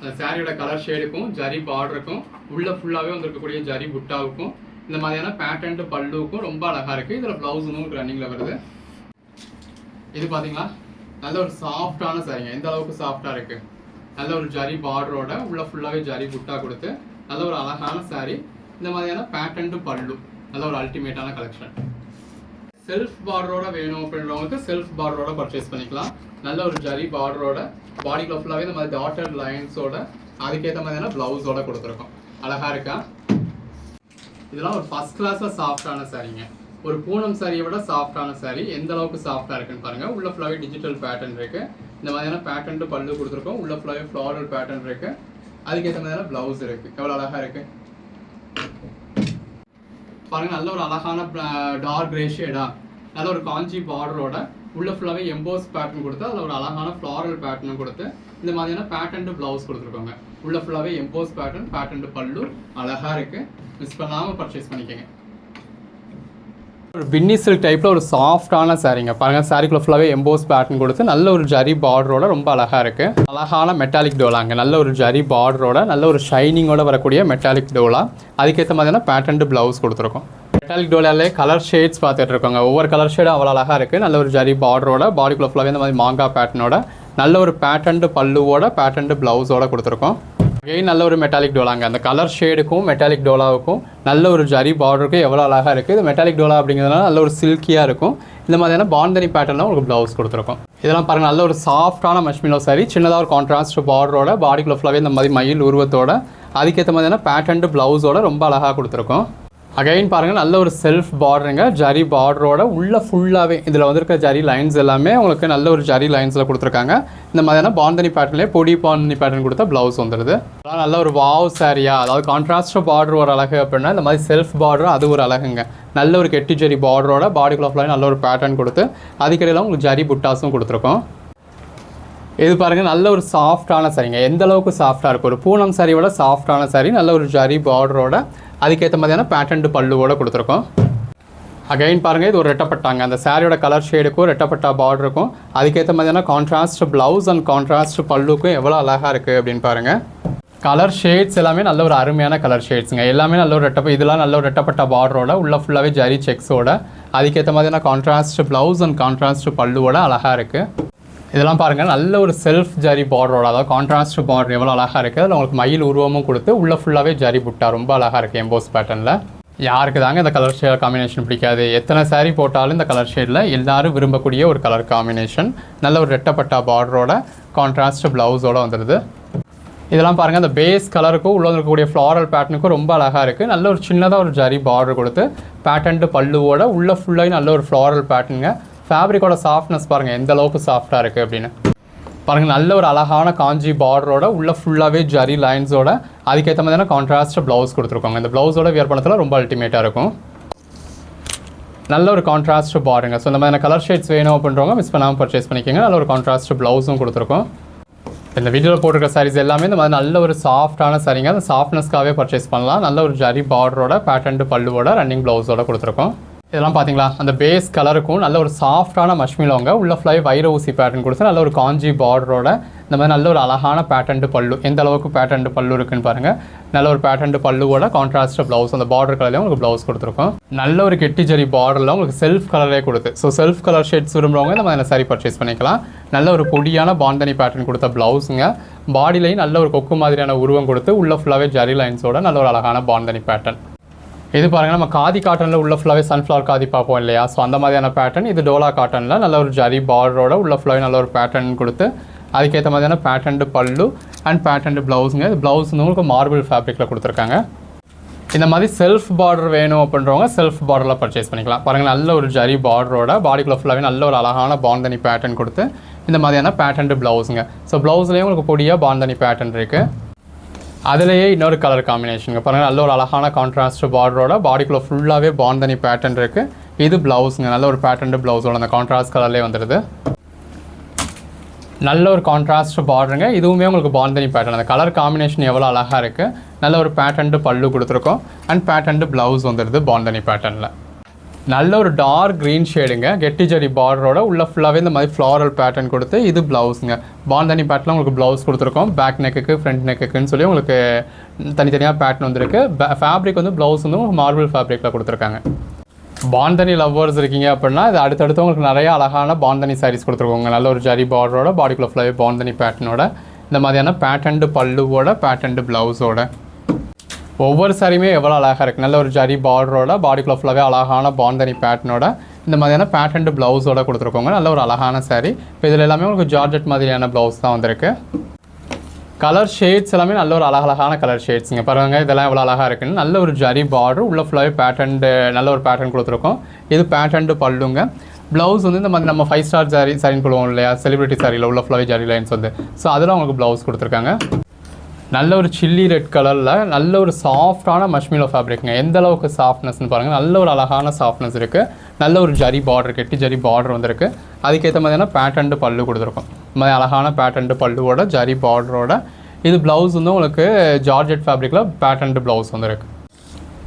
அந்த சாரியோட கலர் ஷேடுக்கும் ஜரி பார்டருக்கும் உள்ள ஃபுல்லாகவே வந்துருக்கக்கூடிய ஜரி புட்டாவுக்கும் இந்த மாதிரியான பேட்டர்ன் பல்லுவுக்கும் ரொம்ப அழகாக இருக்குது. இதில் ப்ளவுஸ் வந்து உங்களுக்கு ரன்னிங்கில் வருது. இது பார்த்தீங்களா நல்ல ஒரு சாஃப்டான சாரிங்க. எந்த அளவுக்கு சாஃப்டாக இருக்குது. நல்ல ஒரு ஜரி பார்டரோட உள்ள ஃபுல்லாகவே ஜரி புட்டா கொடுத்து நல்ல ஒரு அழகான சாரி. இந்த மாதிரியான பேட்டர்ன் பல்லு நல்ல ஒரு அல்டிமேட்டான கலெக்ஷன். செல்ஃப் பார்டரோட வேணும் அப்படின்றவங்களுக்கு செல்ஃப் பார்டரோட பர்ச்சேஸ் பண்ணிக்கலாம். நல்ல ஒரு ஜரி பார்டரோட பாடிக்குள்ள ஃபுல்லாகவே இந்த மாதிரி டாட்டட் லைன்ஸோட அதுக்கேற்ற மாதிரியான ப்ளவுஸோட கொடுத்துருக்கோம். அழகாக இருக்கா. இதெல்லாம் ஒரு ஃபர்ஸ்ட் கிளாஸாக சாஃப்டான சாரீங்க. ஒரு பூனம் சாரியை விட சாஃப்டான சாரீ. எந்த அளவுக்கு சாஃப்டாக இருக்குன்னு பாருங்கள். உள்ள ஃபுல்லாகவே டிஜிட்டல் பேட்டர்ன் இருக்குது. இந்த மாதிரியான பேட்டர்ன் பல்லு கொடுத்துருக்கோம். உள்ள ஃபுல்லாகவே ஃப்ளாரல் பேட்டர்ன் இருக்குது. அதுக்கேற்ற மாதிரியான ப்ளவுஸ் இருக்குது. எவ்வளோ அழகாக இருக்குது பாருங்கள். நல்ல ஒரு அழகான டார்க் கிரே ஷேடா நல்ல ஒரு காஞ்சி பார்டரோட உள்ள ஃபுல்லாகவே எம்போஸ் பேட்டர்ன் கொடுத்து அதில் ஒரு அழகான ஃப்ளாரல் பேட்டர்னும் கொடுத்து இந்த மாதிரியான பேட்டர்ன் ப்ளவுஸ் கொடுத்துருக்கோங்க. உள்ள ஃபுல்லாகவே எம்போஸ் பேட்டர்ன் பல்லு அழகாக இருக்குது. மிஸ் பண்ணாமல் பர்ச்சேஸ் பண்ணிக்கோங்க. ஒரு பின்னி சில்க் டைப்பில் ஒரு சாஃப்டான சாரீங்க. பாருங்கள் சாரீக்குள்ள ஃபுல்லாகவே எம்போஸ் பேட்டர்ன் கொடுத்து நல்ல ஒரு ஜரி பார்டரோட ரொம்ப அழகாக இருக்குது. அழகான மெட்டாலிக் டோலாங்க. நல்ல ஒரு ஜரி பார்டரோட நல்ல ஒரு ஷைனிங்கோட வரக்கூடிய மெட்டாலிக் டோலா. அதுக்கேற்ற மாதிரியான பேட்டர்ன் ப்ளவுஸ் கொடுத்துருக்கோம். மெட்டாலிக் டோலாலே கலர் ஷேட்ஸ் பார்த்துட்டு இருக்கோங்க. ஒவ்வொரு கலர் ஷேடும் அவ்வளோ அழகாக இருக்குது. நல்ல ஒரு ஜரி பார்டரோட பாடிக்குள்ள ஃபுல்லாகவே இந்த மாதிரி மாங்கா பேட்டர்னோட நல்ல ஒரு பேட்டர்ன் பல்லுவோட பேட்டர்ன் ப்ளவுஸோட கொடுத்துருக்கோம். அகைன் நல்ல ஒரு மெட்டாலிக் டோலாங்க. அந்த கலர் ஷேடுக்கும் மெட்டாலிக் டோலாவுக்கும் நல்ல ஒரு ஜரி பார்டருக்கும் எவ்வளோ அழகாக இருக்குது. இது மெட்டாலிக் டோலா அப்படிங்கிறதுனால நல்ல ஒரு சில்கியாக இருக்கும். இந்த மாதிரியான பாந்தனி பேட்டர்னில் உங்களுக்கு ப்ளவுஸ் கொடுத்துருக்கோம். இதெல்லாம் பாருங்கள் நல்ல ஒரு சாஃப்டான மஷ்மிலோ சாரி, சின்னதாக ஒரு கான்ட்ராஸ்ட் பார்டரோட, பாடிக்குள்ள ஃபுல்லாகவே இந்த மாதிரி மயில் உருவத்தோட, அதுக்கேற்ற மாதிரியான பேட்டர்ன் ப்ளவுஸோட ரொம்ப அழகாக கொடுத்துருக்கோம். அகைன் பாருங்கள் நல்ல ஒரு செல்ஃப் பார்டருங்க, ஜரி பார்டரோட உள்ள ஃபுல்லாகவே இதில் வந்துருக்க ஜரி லைன்ஸ் எல்லாமே உங்களுக்கு நல்ல ஒரு ஜரி லைன்ஸில் கொடுத்துருக்காங்க. இந்த மாதிரியான பாந்தனி பேட்டர்ன்லேயே பொடி பாந்தனி பேட்டர்ன் கொடுத்தா ப்ளவுஸ் வந்துடுது. நல்ல ஒரு வாவ் சாரியா, அதாவது கான்ட்ராஸ்ட் பார்டர் ஒரு அழகு அப்படின்னா இந்த மாதிரி செல்ஃப் பார்டர் அது ஒரு அழகுங்க. நல்ல ஒரு கெட்டி ஜரி பார்டரோட பாடிக்குள்ள ஃபுல்லாக நல்ல ஒரு பேட்டர்ன் கொடுத்து அதுக்கிடையில் உங்களுக்கு ஜரி புட்டாஸும் கொடுத்துருக்கோம். இது பாருங்கள் நல்ல ஒரு சாஃப்டான சாரிங்க, எந்த அளவுக்கு சாஃப்டாக இருக்கும், ஒரு பூனம் சாரியோட சாஃப்டான சாரி, நல்ல ஒரு ஜரி பார்டரோட அதுக்கேற்ற மாதிரியான பேட்டர்ன் பல்லுவோட கொடுத்துருக்கோம். அகைன் பாருங்கள் இது ஒரு ரெட்டப்பட்டாங்க, அந்த சாரியோட கலர் ஷேடுக்கும் ரெட்டப்பட்டா பார்டருக்கும் அதுக்கேற்ற மாதிரியான கான்ட்ராஸ்ட் ப்ளவுஸ் அண்ட் கான்ட்ராஸ்ட் பல்லுக்கும் எவ்வளோ அழகாக இருக்குது அப்படின்னு பாருங்கள். கலர் ஷேட்ஸ் எல்லாமே நல்ல ஒரு அருமையான கலர் ஷேட்ஸுங்க, எல்லாமே நல்ல ஒரு இதெல்லாம் நல்ல ஒரு ரெட்டப்பட்ட பார்டரோட உள்ள ஃபுல்லாகவே ஜரி செக்ஸோட அதுக்கேற்ற மாதிரியான கான்ட்ராஸ்ட் ப்ளவுஸ் அண்ட் கான்ட்ராஸ்ட் பல்லுவோட அழகாக இருக்குது. இதெல்லாம் பாருங்கள் நல்ல ஒரு செல்ஃப் ஜரி பார்டரோட, அதாவது கான்ட்ராஸ்ட் பார்டர் எவ்வளோ அழகாக இருக்குது. அதில் உங்களுக்கு மயில் உருவமும் கொடுத்து உள்ள ஃபுல்லாகவே ஜரி புட்டா ரொம்ப அழகாக இருக்குது எம்போஸ் பேட்டர்னில். யாருக்கு தாங்க இந்த கலர் ஷேட் காம்பினேஷன் பிடிக்காது, எத்தனை சாரீ போட்டாலும் இந்த கலர் ஷேடில் எல்லோரும் விரும்பக்கூடிய ஒரு கலர் காம்பினேஷன். நல்ல ஒரு ரெட்டப்பட்டா பார்டரோட கான்ட்ராஸ்ட் ப்ளவுஸோடு வந்துடுது. இதெல்லாம் பாருங்கள் அந்த பேஸ் கலருக்கும் உள்ள இருக்கக்கூடிய ஃப்ளாரல் பேட்டர்னுக்கும் ரொம்ப அழகாக இருக்குது. நல்ல ஒரு சின்னதாக ஒரு ஜரி பார்டர் கொடுத்து பேட்டர்ன்டு பல்லுவோட உள்ள ஃபுல்லாகி நல்ல ஒரு ஃப்ளாரல் பேட்டர்னுங்க. ஃபேப்ரிக்கோட சாஃப்ட்னஸ் பாருங்கள் எந்த அளவுக்கு சாஃப்டாக இருக்குது அப்படின்னு பாருங்கள். நல்ல ஒரு அழகான காஞ்சி பார்டரோட உள்ள ஃபுல்லாகவே ஜரி லைன்ஸோட அதுக்கேற்ற மாதிரியான கான்ட்ராஸ்ட் ப்ளவுஸ் கொடுத்துருக்கோங்க. இந்த ப்ளவுஸோட வியர் பண்ணத்தில் ரொம்ப அல்டிமேட்டாக இருக்கும். நல்ல ஒரு கான்ட்ராஸ்ட் பார்டருங்க. ஸோ இந்த மாதிரியான கலர் ஷேட்ஸ் வேணும் அப்படின்றவங்க மிஸ் பண்ணாமல் பர்ச்சேஸ் பண்ணிக்கோங்க. நல்ல ஒரு கான்ட்ராஸ்ட் ப்ளவுஸும் கொடுத்துருக்கோம். இந்த வீடியோவில் போட்டிருக்க சாரீஸ் எல்லாமே இந்த மாதிரி நல்ல ஒரு சாஃப்டான சாரீங்க, அந்த சாஃப்ட்னஸ்க்காகவே பர்ச்சேஸ் பண்ணலாம். நல்ல ஒரு ஜரி பார்டரோட பேட்டர்ன் பல்லுவோட ரன்னிங் ப்ளவுஸோட கொடுத்துருக்கோம். இதெல்லாம் பார்த்தீங்களா அந்த பேஸ் கலருக்கும் நல்ல ஒரு சாஃப்டான மஷ்மிலோங்க உள்ள ஃபுல்லாகவே வைர ஊசி பேட்டர்ன் கொடுத்து நல்ல ஒரு காஞ்சி பார்டரோட இந்த மாதிரி நல்ல ஒரு அழகான பேட்டர்ன் பல்லு, எந்த அளவுக்கு பேட்டர்ன் பல்லு இருக்குன்னு பாருங்கள். நல்ல ஒரு பேட்டர்ன் பல்லுவோட கான்ட்ராஸ்ட் ப்ளவுஸ், அந்த பார்டர் கலர்லேயும் உங்களுக்கு ப்ளவுஸ் கொடுத்துருக்கோம். நல்ல ஒரு கெட்டி ஜரி பார்டரில் உங்களுக்கு செல்ஃப் கலரே கொடுத்து, ஸோ செல்ஃப் கலர் ஷேட்ஸ் விரும்புகிறவங்க இந்த மாதிரி சாரி பர்ச்சேஸ் பண்ணிக்கலாம். நல்ல ஒரு பொடியான பாந்தனி பேட்டர்ன் கொடுத்த ப்ளவுஸுங்க, பாடிலையும் நல்ல ஒரு கொக்கு மாதிரியான உருவம் கொடுத்து உள்ள ஃபுல்லாகவே ஜரி லைன்ஸோட நல்ல ஒரு அழகான பாந்தனி பேட்டர்ன். இது பாருங்கள் நம்ம காதி காட்டனில் உள்ள ஃபுல்லாகவே சன்ஃப்ளவர் காதி பார்ப்போம் இல்லையா, ஸோ அந்த மாதிரியான பேட்டர்ன். இது டோலா காட்டனில் நல்ல ஒரு ஜரி பார்டரோட உள்ள ஃபுல்லாகவே நல்ல ஒரு பேட்டர்ன் கொடுத்து அதுக்கேற்ற மாதிரியான பேட்டர்ன் பல்லு அண்ட் பேட்டர்ன் ப்ளவுஸுங்க. இது ப்ளவுஸ் வந்து உங்களுக்கு மார்பிள் ஃபேப்ரிக்கில் கொடுத்துருக்காங்க. இந்த மாதிரி செல்ஃப் பார்டர் வேணும் அப்படின்றவங்க செல்ஃப் பார்டரில் பர்ச்சேஸ் பண்ணிக்கலாம். பாருங்கள் நல்ல ஒரு ஜரி பார்டரோட பாடிக்குள்ள ஃபுல்லாகவே நல்ல ஒரு அழகான பாந்தனி பேட்டர்ன் கொடுத்து இந்த மாதிரியான பேட்டர்ன் ப்ளவுஸுங்க. ஸோ ப்ளவுஸ்லேயும் உங்களுக்கு பொடியாக பாந்தனி பேட்டர்ன் இருக்குது. அதிலேயே இன்னொரு கலர் காம்பினேஷனுங்க பாருங்கள். நல்ல ஒரு அழகான கான்ட்ராஸ்ட் பார்டரோட பாடிக்குள்ளே ஃபுல்லாகவே பாந்தனி பேட்டர்ன் இருக்குது. இது ப்ளவுஸுங்க, நல்ல ஒரு பேட்டர்ன் ப்ளவுஸோட அந்த கான்ட்ராஸ்ட் கலர்லேயே வந்துடுது. நல்ல ஒரு கான்ட்ராஸ்ட் பார்டருங்க, இதுவுமே உங்களுக்கு பாந்தனி பேட்டர்ன். அந்த கலர் காம்பினேஷன் எவ்வளோ அழகாக இருக்குது. நல்ல ஒரு பேட்டர்ன் பல்லு கொடுத்துருக்கோம் அண்ட் பேட்டர்ன் ப்ளவுஸ் வந்துடுது பாந்தனி பேட்டர்னில். நல்ல ஒரு டார்க் க்ரீன் ஷேடுங்க, கெட்டி ஜரி பார்டரோட உள்ள ஃபுல்லாகவே இந்த மாதிரி ஃப்ளாரல் பேட்டர்ன் கொடுத்து இது ப்ளவுஸுங்க. பாந்தனி பேட்டர்னில் உங்களுக்கு ப்ளவுஸ் கொடுத்துருக்கோம். பேக் நெக்குக்கு ஃப்ரண்ட் நெக்குன்னு சொல்லி உங்களுக்கு தனித்தனியாக பேட்டர்ன் வந்துருக்கு. ஃபேப்ரிக் வந்து ப்ளவுஸ் வந்து உங்களுக்கு மார்பிள் ஃபேப்ரிக்கில் கொடுத்துருக்காங்க. பாந்தனி லவ்வர்ஸ் இருக்கீங்க அப்படின்னா இது அடுத்தடுத்து உங்களுக்கு நிறைய அழகான பாந்தனி சாரீஸ் கொடுத்துருக்கோங்க. நல்ல ஒரு ஜரி பார்டரோட பாடிக்குள்ள ஃபுல்லாகவே பாந்தனி பேட்டர்னோட இந்த மாதிரியான பேட்டர்ன் பல்லுவோட பேட்டர்ன் ப்ளவுஸோட ஒவ்வொரு சாரியுமே எவ்வளோ அழகாக இருக்குது. நல்ல ஒரு ஜரி பார்டரோட பாடிக்குள்ள ஃபுல்லாகவே அழகான பாந்தனி பேட்டர்னோட இந்த மாதிரியான பேட்டர்ன் ப்ளவுஸோட கொடுத்துருக்கோங்க. நல்ல ஒரு அழகான சாரீ. இப்போ இதில் எல்லாமே உங்களுக்கு ஜார்ஜெட் மாதிரியான ப்ளவுஸ் தான் வந்திருக்கு. கலர் ஷேட்ஸ் எல்லாமே நல்ல ஒரு அழகான கலர் ஷேட்ஸுங்க பாருங்கள். இதெல்லாம் எவ்வளோ அழகாக இருக்குன்னு நல்ல ஒரு ஜரி பார்டர் உள்ள ஃபுல்லாகவே நல்ல ஒரு பேட்டர்ன் கொடுத்துருக்கோம். இது பேட்டர்ன் பல்லுங்க. ப்ளவுஸ் வந்து இந்த மாதிரி நம்ம 5 ஸ்டார் சாரின்னு சொல்லுவோம் இல்லையா, செலிபிரிட்டி சாரியில் உள்ள ஃபுல்லாகவே ஜரி லைன்ஸ் வந்து, ஸோ அதெல்லாம் உங்களுக்கு ப்ளவுஸ் கொடுத்துருக்காங்க. நல்ல ஒரு சில்லி ரெட் கலரில் நல்ல ஒரு சாஃப்டான மஷ்மிலோ ஃபேப்ரிக்ங்க. எந்த அளவுக்கு சாஃப்ட்னஸ்னு பாருங்கள். நல்ல ஒரு அழகான சாஃப்ட்னஸ் இருக்குது. நல்ல ஒரு ஜரி பார்டர், கெட்டி ஜரி பார்டர் வந்துருக்கு. அதுக்கேற்ற மாதிரியான பேட்டர்ன் பல்லு கொடுத்துருக்கோம். இந்த மாதிரி அழகான பேட்டர்ன் பல்லுவோட ஜரி பார்டரோட இது ப்ளவுஸ் வந்து உங்களுக்கு ஜார்ஜெட் ஃபேப்ரிக்கில் பேட்டர்ன் ப்ளவுஸ் வந்துருக்கு.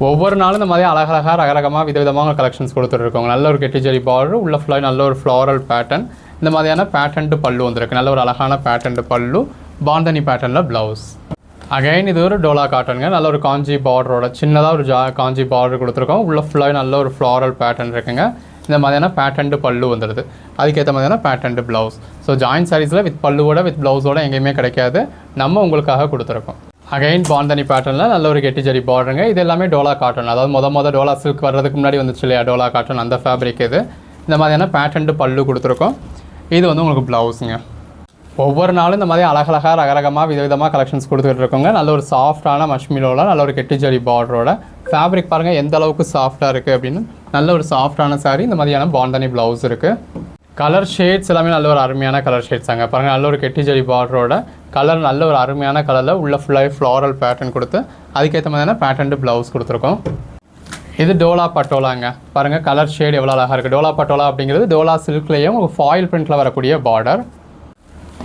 ஒவ்வொரு நாளும் இந்த மாதிரி அழகழகாக ரகரகமாக விதவிதமாக கலெக்ஷன்ஸ் கொடுத்துருக்கோங்க. நல்ல ஒரு கெட்டி ஜரி பார்டர் உள்ள ஃபுல்லாக நல்ல ஒரு ஃப்ளாரல் பேட்டர்ன் இந்த மாதிரியான பேட்டர்ன் பல்லு வந்துருக்கு. நல்ல ஒரு அழகான பேட்டர்ன் பல்லு பாந்தனி பேட்டர்னில் ப்ளவுஸ். அகைன் இது ஒரு டோலா காட்டனுங்க. நல்ல ஒரு காஞ்சி பார்டரோட சின்னதாக ஒரு காஞ்சி பார்டர் கொடுத்துருக்கோம். உள்ள ஃபுல்லாகவே நல்ல ஒரு ஃப்ளாரல் பேட்டர்ன் இருக்குங்க. இந்த மாதிரியான பேட்டர்ன் பல்லு வந்துடுது. அதுக்கேற்ற மாதிரியான பேட்டர்ன் ப்ளவுஸ். ஸோ ஜாயின் சாரீஸில் வித் பல்லுவோட வித் ப்ளவுஸோட எங்கேயுமே கிடைக்காது, நம்ம உங்களுக்காக கொடுத்துருக்கோம். அகைன் பாந்தனி பேட்டர்னில் நல்ல ஒரு கெட்டி ஜரி பார்டருங்க. இது எல்லாமே டோலா காட்டன், அதாவது மொதல் டோலா சில்க் வர்றதுக்கு முன்னாடி வந்துச்சு இல்லையா டோலா காட்டன், அந்த ஃபேப்ரிக் இது. இந்த மாதிரியான பேட்டர்ன் பல்லு கொடுத்துருக்கோம். இது வந்து உங்களுக்கு ப்ளவுஸுங்க. ஒவ்வொரு நாளும் இந்த மாதிரி அழகழகாக ரகரகமாக விதவிதமாக கலெக்ஷன்ஸ் கொடுத்துக்கிட்டு இருக்கோங்க. நல்ல ஒரு சாஃப்டான மஷ்மிலோட நல்ல ஒரு கெட்டிஜரி பார்டரோட ஃபேப்ரிக் பாருங்கள் எந்த அளவுக்கு சாஃப்டாக இருக்குது அப்படின்னு. நல்ல ஒரு சாஃப்டான சாரீ. இந்த மாதிரியான பாந்தனி ப்ளவுஸ் இருக்குது. கலர் ஷேட்ஸ் எல்லாமே நல்ல ஒரு அருமையான கலர் ஷேட்ஸ் அங்கே பாருங்கள். நல்ல ஒரு கெட்டிஜரி பார்டரோட கலர் நல்ல ஒரு அருமையான கலரில் உள்ள ஃபுல்லாகவே ஃப்ளாரல் பேட்டர்ன் கொடுத்து அதுக்கேற்ற மாதிரியான பேட்டர்ன் ப்ளவுஸ் கொடுத்துருக்கோம். இது டோலா பட்டோலாங்க பாருங்கள். கலர் ஷேட் எவ்வளோ அழகாக இருக்குது. டோலா பட்டோலா அப்படிங்கிறது டோலா சில்க்லேயே உங்களுக்கு ஃபாயில் பிரிண்டில் வரக்கூடிய பார்டர்.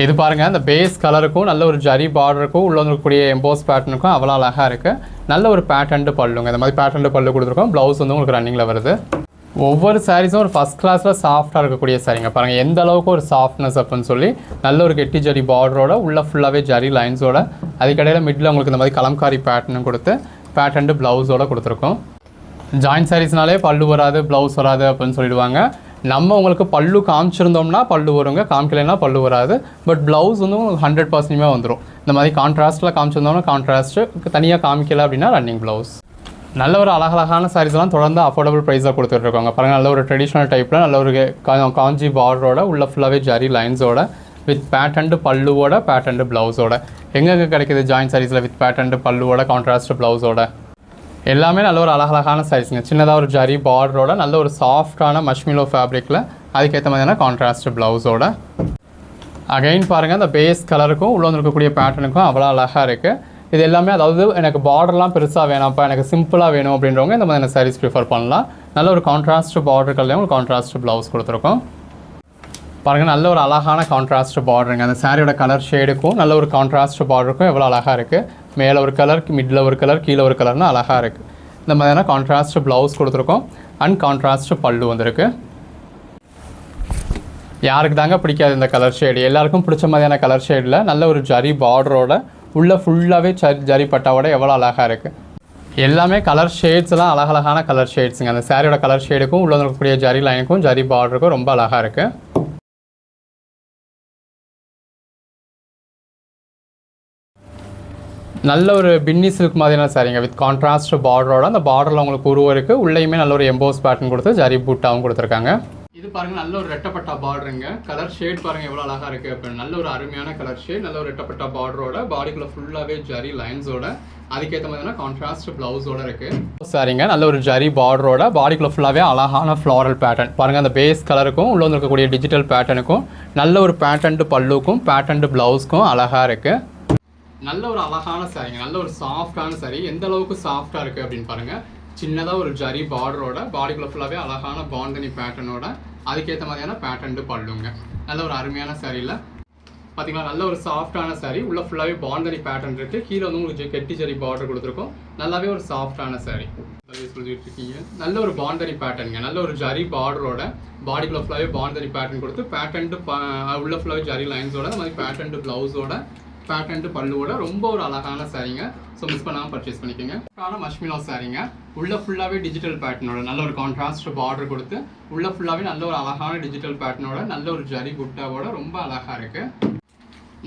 இது பாருங்கள் அந்த பேஸ் கலருக்கும் நல்ல ஒரு ஜரி பார்டருக்கும் உள்ள இருக்கக்கூடிய எம்போஸ் பேட்டர்னுக்கும் அவ்வளோ அழகாக இருக்குது. நல்ல ஒரு பேட்டர்ன் பல்லுங்க. இந்த மாதிரி பேட்டர்ன் பல்லு கொடுத்துருக்கோம். ப்ளவுஸ் வந்து உங்களுக்கு ரன்னிங்கில் வருது. ஒவ்வொரு சாரீஸும் ஒரு ஃபஸ்ட் கிளாஸில் சாஃப்டாக இருக்கக்கூடிய சாரீங்க பாருங்கள். எந்த அளவுக்கு ஒரு சாஃப்ட்னஸ் அப்படின்னு சொல்லி நல்ல ஒரு கெட்டி ஜரி பார்டரோட உள்ள ஃபுல்லாகவே ஜரி லைன்ஸோட அதுக்கடையில் மிடில் உங்களுக்கு இந்த மாதிரி கலம்காரி பேட்டர்னும் கொடுத்து பேட்டர்ன் ப்ளவுஸோட கொடுத்துருக்கோம். ஜாயின்ட் சாரீஸ்னாலே பல்லு வராது ப்ளவுஸ் வராது அப்படின்னு சொல்லிடுவாங்க. நம்ம உங்களுக்கு பல்லு காமிச்சிருந்தோம்னா பல்லு வருங்க, காமிக்கலைன்னா பல்லு வராது. பட் ப்ளவுஸ் வந்து உங்களுக்கு 100% வந்துடும். இந்த மாதிரி கான்ட்ராஸ்ட்டில் காமிச்சிருந்தோம்னா கான்ட்ராஸ்ட்டு, தனியாக காமிக்கலை அப்படின்னா ரன்னிங் ப்ளவுஸ். நல்ல ஒரு அழகழகான சாரீஸ்லாம் தொடர்ந்து அஃபோர்டபுள் ப்ரைஸாக கொடுத்துட்ருக்காங்க பாருங்கள். நல்ல ஒரு ட்ரெடிஷ்னல் டைப்பில் நல்ல ஒரு காஞ்சி பார்டரோட உள்ள ஃபுல்லாகவே ஜரி லைன்ஸோட வித் பேட்டர்ன் பல்லுவோட பேட்டர்ன் ப்ளவுஸோட. எங்கெங்கே கிடைக்கிது ஜாயின்ட் சாரீஸில் வித் பேட்டர்ன் பல்லுவோட கான்ட்ராஸ்ட் ப்ளவுஸோட எல்லாமே நல்ல ஒரு அழகழகான சாரீஸுங்க. சின்னதாக ஒரு ஜரி பார்டரோட நல்ல ஒரு சாஃப்டான மஷ்மிலோ ஃபேப்ரிக்கில் அதுக்கேற்ற மாதிரியான கான்ட்ராஸ்ட் ப்ளவுஸோட. அகைன் பாருங்கள் அந்த பேஸ் கலருக்கும் உள்ள இருக்கக்கூடிய பேட்டர்னுக்கும் அவ்வளோ அழகாக இருக்குது. இது எல்லாமே அதாவது எனக்கு பார்டர்லாம் பெருசாக வேணாம்ப்பா, எனக்கு சிம்பிளாக வேணும் அப்படின்றவங்க இந்த மாதிரியான சாரீஸ் ப்ரிஃபர் பண்ணலாம். நல்ல ஒரு கான்ட்ராஸ்ட் பார்டர்கள்லேயும் ஒரு கான்ட்ராஸ்ட் ப்ளவுஸ் கொடுத்துருக்கோம் பாருங்கள். நல்ல ஒரு அழகான கான்ட்ராஸ்ட் பார்டருங்க. அந்த சாரியோட கலர் ஷேடுக்கும் நல்ல ஒரு கான்ட்ராஸ்ட் பார்டருக்கும் எவ்வளோ அழகாக இருக்குது. மேலே ஒரு கலர், மிடில் ஒரு கலர், கீழே ஒரு கலர்னு அழகாக இருக்குது. இந்த மாதிரியான கான்ட்ராஸ்ட் ப்ளவுஸ் கொடுத்துருக்கோம். அண்ட் கான்ட்ராஸ்ட் பல்லு வந்திருக்கு. யாருக்கு தாங்க பிடிக்காது இந்த கலர் ஷேடு? எல்லாருக்கும் பிடிச்ச மாதிரியான கலர் ஷேடில் நல்ல ஒரு ஜரி பார்டரோட உள்ள ஃபுல்லாகவே ஜரி பட்டாவோட எவ்வளோ அழகாக இருக்குது. எல்லாமே கலர் ஷேட்ஸ்லாம் அழகழகான கலர் ஷேட்ஸுங்க. அந்த சாரியோட கலர் ஷேடுக்கும் உள்ள இருக்கக்கூடிய ஜரி லைனுக்கும் ஜரி பார்டருக்கும் ரொம்ப அழகாக இருக்குது. நல்ல ஒரு பின்னி சில்க் மாதிரியான சாரிங்க வித் கான்ட்ராஸ்ட் பார்டரோட. அந்த பார்டரில் உங்களுக்கு உருவம் இருக்குது. உள்ளேயுமே நல்ல ஒரு எம்போஸ் பேட்டர்ன் கொடுத்து ஜரி பூட்டாவும் கொடுத்துருக்காங்க. இது பாருங்கள் நல்ல ஒரு ரெட்டப்பட்டா பார்டருங்க. கலர் ஷேட் பாருங்கள் எவ்வளோ அழகாக இருக்குது அப்படின்னு. நல்ல ஒரு அருமையான கலர் ஷேட். நல்ல ஒரு ரெட்டப்பட்டா பார்டரோட பாடிக்குள்ளே ஃபுல்லாகவே ஜரி லைன்ஸோட அதுக்கேற்ற மாதிரியான கான்ட்ராஸ்ட் ப்ளவுஸோட இருக்குது சாரிங்க. நல்ல ஒரு ஜரி பார்டரோட பாடிக்குள்ளே ஃபுல்லாகவே அழகான ஃப்ளாரல் பேட்டர்ன் பாருங்கள். அந்த பேஸ் கலருக்கும் உள்ள இருக்கக்கூடிய டிஜிட்டல் பேட்டர்னுக்கும் நல்ல ஒரு பேட்டர்ன் பல்லுக்கும் பேட்டர்ன் ப்ளவுஸ்க்கும் அழகாக இருக்குது. நல்ல ஒரு அழகான சாரிங்க. நல்ல ஒரு சாஃப்டான சாரி. எந்த அளவுக்கு சாஃப்டாக இருக்குது அப்படின்னு பாருங்கள். சின்னதாக ஒரு ஜரி பார்டரோட பாடிக்குள்ளே ஃபுல்லாகவே அழகான பாந்தனி பேட்டர்னோட அதுக்கேற்ற மாதிரியான பேட்டர்ன் பல்லுங்க. நல்ல ஒரு அருமையான சாரியில் பார்த்தீங்களா. நல்ல ஒரு சாஃப்டான சாரி. உள்ள ஃபுல்லாகவே பாந்தனி பேட்டர்ன் இருக்குது. கீழே வந்து உங்களுக்கு கெட்டி ஜரி பார்டர் கொடுத்துருக்கோம். நல்லாவே ஒரு சாஃப்டான சாரி சொல்லிட்டு இருக்கீங்க. நல்ல ஒரு பாந்தனி பேட்டர்னுங்க. நல்ல ஒரு ஜரி பார்டரோட பாடிக்குள்ளே ஃபுல்லாகவே பாந்தனி பேட்டர்ன் கொடுத்து பேட்டர்ன் உள்ள ஃபுல்லாகவே ஜரி லைன்ஸோட அந்த மாதிரி பேட்டர்ன் ப்ளவுஸோட பேட்டர்ன் பல்லுவோட ரொம்ப ஒரு அழகான சாரீங்க. ஸோ மிஸ் பண்ணாமல் பர்ச்சேஸ் பண்ணிக்கோங்க. மஷ்மிலோ சாரீங்க. உள்ள ஃபுல்லாகவே டிஜிட்டல் பேட்டர்னோட நல்ல ஒரு கான்ட்ராஸ்ட் பார்டர் கொடுத்து உள்ள ஃபுல்லாகவே நல்ல ஒரு அழகான டிஜிட்டல் பேட்டர்னோட நல்ல ஒரு ஜரி புட்டாவோட ரொம்ப அழகாக இருக்குது.